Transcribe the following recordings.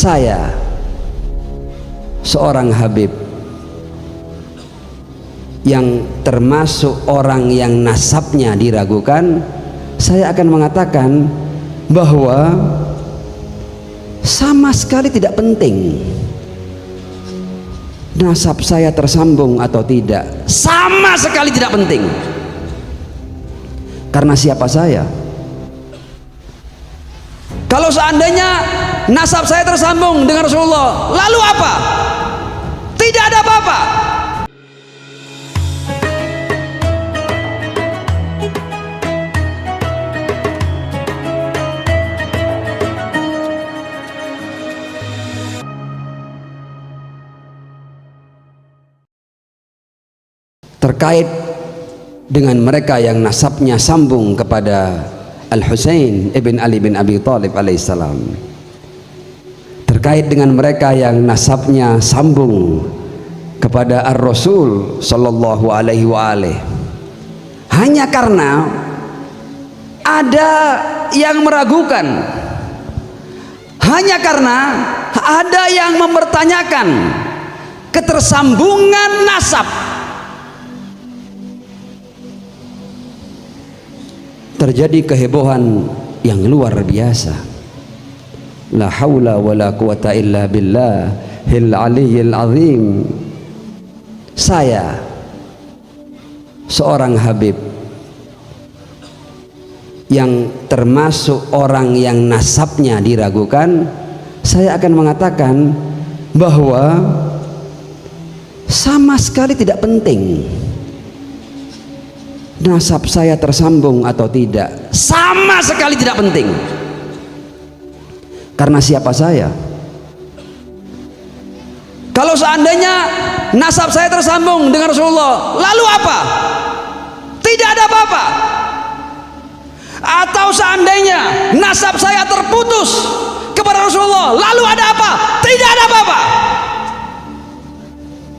saya seorang Habib yang termasuk orang yang nasabnya diragukan, saya akan mengatakan bahwa sama sekali tidak penting nasab saya tersambung atau tidak, sama sekali tidak penting. Karena siapa saya? Kalau seandainya nasab saya tersambung dengan Rasulullah, lalu apa? Tidak ada apa-apa. Terkait dengan mereka yang nasabnya sambung kepada Al-Husain ibn Ali bin Abi Thalib alaihissalam, terkait dengan mereka yang nasabnya sambung kepada Ar-Rasul sallallahu alaihi wa alihi, hanya karena ada yang meragukan, hanya karena ada yang mempertanyakan ketersambungan nasab, terjadi kehebohan yang luar biasa. La haula wala quwata illa billahil aliyyil azim. Saya seorang Habib yang termasuk orang yang nasabnya diragukan, saya akan mengatakan bahwa sama sekali tidak penting nasab saya tersambung atau tidak, sama sekali tidak penting. Karena siapa saya? Kalau seandainya nasab saya tersambung dengan Rasulullah, lalu apa? Tidak ada apa-apa. Atau seandainya nasab saya terputus kepada Rasulullah, lalu ada apa? Tidak ada apa-apa.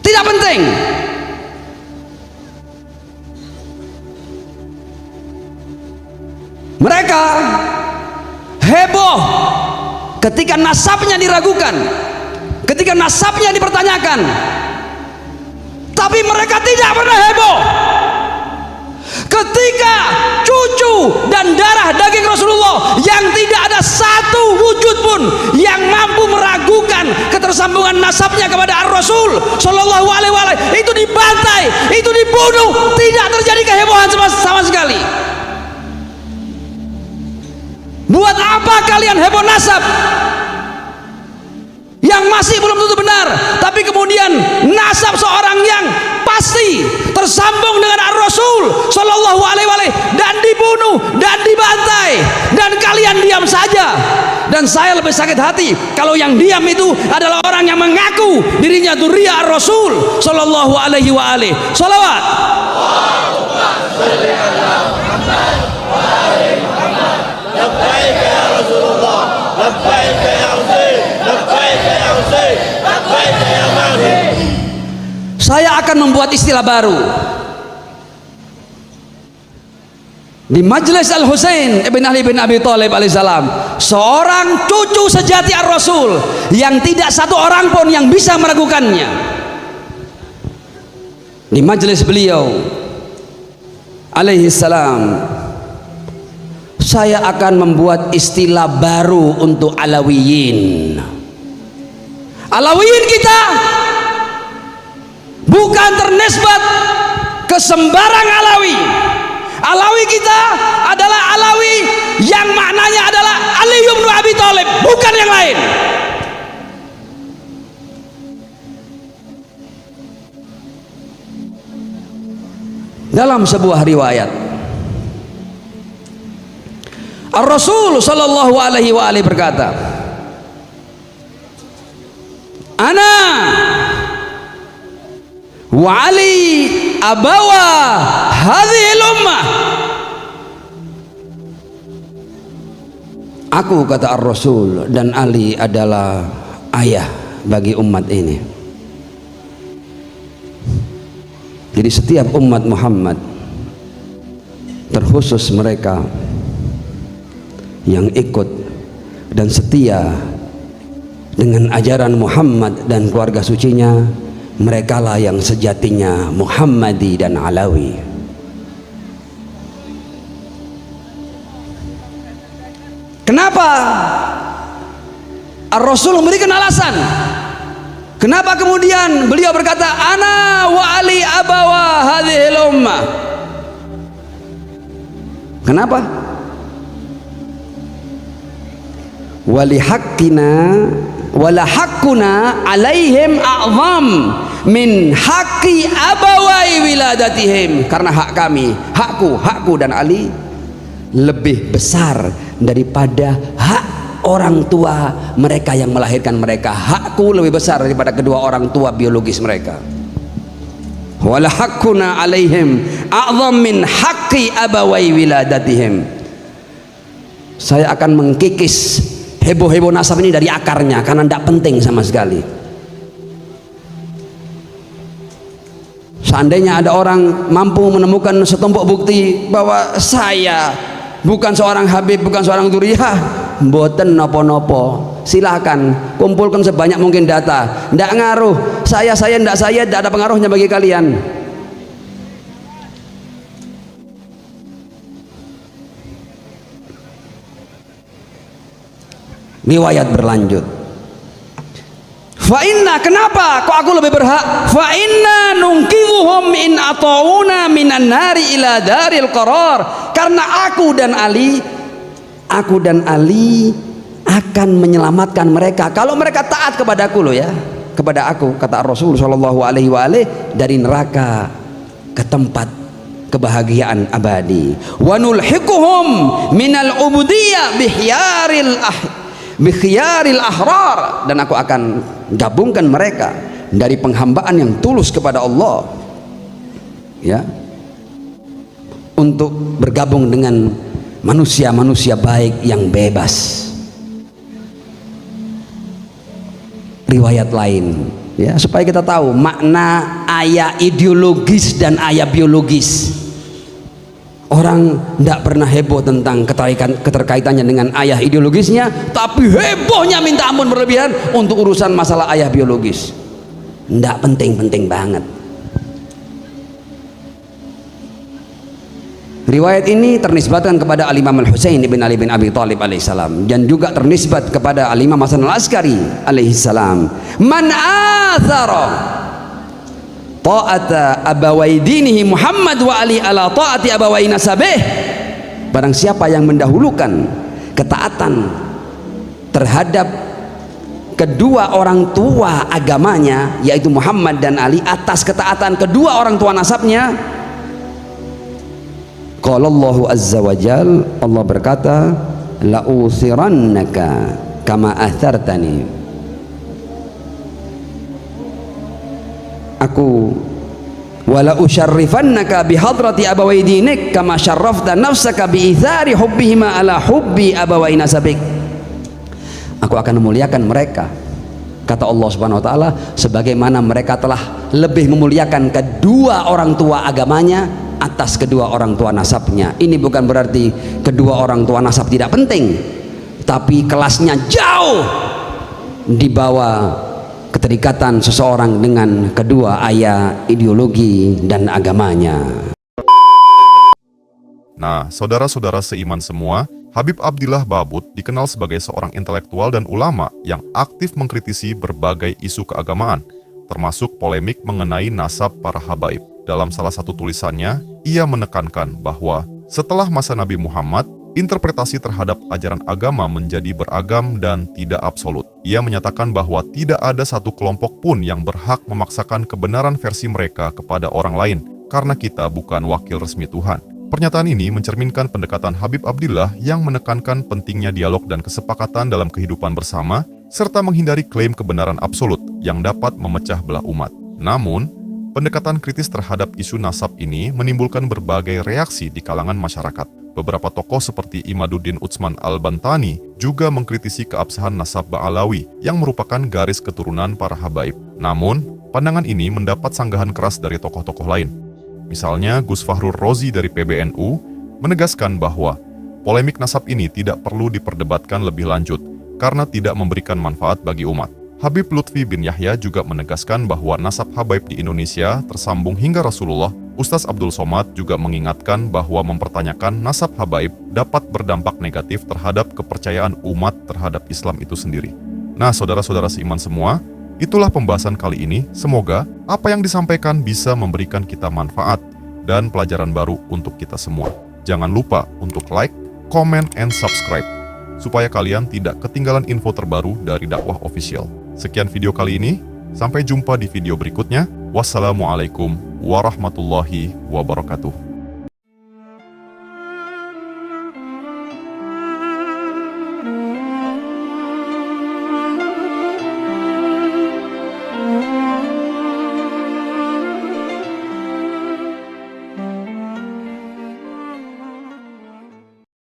Tidak penting. Mereka heboh ketika nasabnya diragukan, ketika nasabnya dipertanyakan, tapi mereka tidak pernah heboh ketika cucu dan darah daging Rasulullah yang tidak ada satu wujud pun yang mampu meragukan ketersambungan nasabnya kepada Ar-Rasul Shallallahu Alaihi Wasallam itu dibantai, itu dibunuh, tidak terjadi kehebohan sama sekali. Buat apa kalian heboh nasab yang masih belum tentu benar, tapi kemudian nasab seorang yang pasti tersambung dengan Ar-Rasul Shallallahu Alaihi Wasallam dan dibunuh dan dibantai, dan kalian diam saja. Dan saya lebih sakit hati kalau yang diam itu adalah orang yang mengaku dirinya dzurriyyah Ar-Rasul Shallallahu Alaihi Wasallam. Shalawat. Saya akan membuat istilah baru di Majelis Al-Husain ibn Ali bin Abi Thalib alaihissalam, seorang cucu sejati Ar-Rasul yang tidak satu orang pun yang bisa meragukannya. Di majelis beliau alaihissalam, saya akan membuat istilah baru untuk Alawiyin. Alawiyin kita bukan ternisbat ke sembarang Alawi. Alawi kita adalah Alawi yang maknanya adalah Ali bin Abi Thalib, bukan yang lain. Dalam sebuah riwayat, Ar-Rasul Sallallahu Alaihi Wasallam berkata, Ana wa Ali abawa hadhil ummah. Aku, kata Ar-Rasul, dan Ali adalah ayah bagi umat ini. Jadi setiap umat Muhammad, terkhusus mereka yang ikut dan setia dengan ajaran Muhammad dan keluarga sucinya, merekalah yang sejatinya Muhammadi dan Alawi. Kenapa Ar-Rasul memberikan alasan? Kenapa kemudian beliau berkata ana wa ali abawa hadhil ummah? Kenapa? Wali haqqina wala haqquna alaihim a'zam min haqqi abawai wiladatihim. Karena hak kami, hakku dan Ali lebih besar daripada hak orang tua mereka yang melahirkan mereka. Hakku lebih besar daripada kedua orang tua biologis mereka. Wala haqquna alaihim a'zam min haqqi abawai wiladatihim. Saya akan mengkikis heboh-heboh nasab ini dari akarnya karena tidak penting sama sekali. Seandainya ada orang mampu menemukan setumpuk bukti bahwa saya bukan seorang Habib, bukan seorang Duriyah, mboten nopo-nopo, silahkan kumpulkan sebanyak mungkin data. Tidak ngaruh, saya tidak ada pengaruhnya bagi kalian. Riwayat berlanjut. Fa inna, kenapa kok aku lebih berhak? Fa inna nungkidhuhum in ata'una minan nari ila daril qarar. Karena aku dan Ali akan menyelamatkan mereka kalau mereka taat kepadaku loh ya, kepada aku, kata Rasul sallallahu alaihi wa alihi, dari neraka ke tempat kebahagiaan abadi. Wa nulhiquhum minal ubudiyah bikhiyaril ahrar, dan aku akan gabungkan mereka dari penghambaan yang tulus kepada Allah ya, untuk bergabung dengan manusia-manusia baik yang bebas. Riwayat lain ya, supaya kita tahu makna ayat ideologis dan ayat biologis. Orang tidak pernah heboh tentang keterkaitannya dengan ayah ideologisnya, tapi hebohnya minta ampun berlebihan untuk urusan masalah ayah biologis. Tidak penting-penting banget. Riwayat ini ternisbatkan kepada Al-Imam Al-Husain bin Ali bin Abi Thalib alaihissalam, dan juga ternisbat kepada Al-Imam Hasan Al-Askari alaihissalam. Man athara ta'ata abawai dinihi Muhammad wa Ali ala ta'ati abawai nasabih. Barang siapa yang mendahulukan ketaatan terhadap kedua orang tua agamanya, yaitu Muhammad dan Ali, atas ketaatan kedua orang tua nasabnya, qala Allahu azza wa jal, Allah berkata, la uthirannaka kama athartani, aku wala usyarrifannaka bihadrati abawai dinik kama syarrafta nafsaka biithari hubbihima ala hubbi abawai nasabik. Aku akan memuliakan mereka, kata Allah subhanahu wa ta'ala, sebagaimana mereka telah lebih memuliakan kedua orang tua agamanya atas kedua orang tua nasabnya. Ini bukan berarti kedua orang tua nasab tidak penting, tapi kelasnya jauh di bawah keterikatan seseorang dengan kedua ayah ideologi dan agamanya. Nah, saudara-saudara seiman semua, Habib Abdillah Babut dikenal sebagai seorang intelektual dan ulama yang aktif mengkritisi berbagai isu keagamaan, termasuk polemik mengenai nasab para habaib. Dalam salah satu tulisannya, ia menekankan bahwa setelah masa Nabi Muhammad, interpretasi terhadap ajaran agama menjadi beragam dan tidak absolut. Ia menyatakan bahwa tidak ada satu kelompok pun yang berhak memaksakan kebenaran versi mereka kepada orang lain, karena kita bukan wakil resmi Tuhan. Pernyataan ini mencerminkan pendekatan Habib Abdillah yang menekankan pentingnya dialog dan kesepakatan dalam kehidupan bersama, serta menghindari klaim kebenaran absolut yang dapat memecah belah umat. Namun, pendekatan kritis terhadap isu nasab ini menimbulkan berbagai reaksi di kalangan masyarakat. Beberapa tokoh seperti Imaduddin Utsman Al-Bantani juga mengkritisi keabsahan nasab Ba'alawi yang merupakan garis keturunan para habaib. Namun, pandangan ini mendapat sanggahan keras dari tokoh-tokoh lain. Misalnya, Gus Fahrur Rozi dari PBNU menegaskan bahwa polemik nasab ini tidak perlu diperdebatkan lebih lanjut karena tidak memberikan manfaat bagi umat. Habib Lutfi bin Yahya juga menegaskan bahwa nasab habaib di Indonesia tersambung hingga Rasulullah. Ustaz Abdul Somad juga mengingatkan bahwa mempertanyakan nasab habaib dapat berdampak negatif terhadap kepercayaan umat terhadap Islam itu sendiri. Nah, saudara-saudara seiman semua, itulah pembahasan kali ini. Semoga apa yang disampaikan bisa memberikan kita manfaat dan pelajaran baru untuk kita semua. Jangan lupa untuk like, comment, and subscribe, supaya kalian tidak ketinggalan info terbaru dari Dakwah Official. Sekian video kali ini, sampai jumpa di video berikutnya. Wassalamualaikum warahmatullahi wabarakatuh.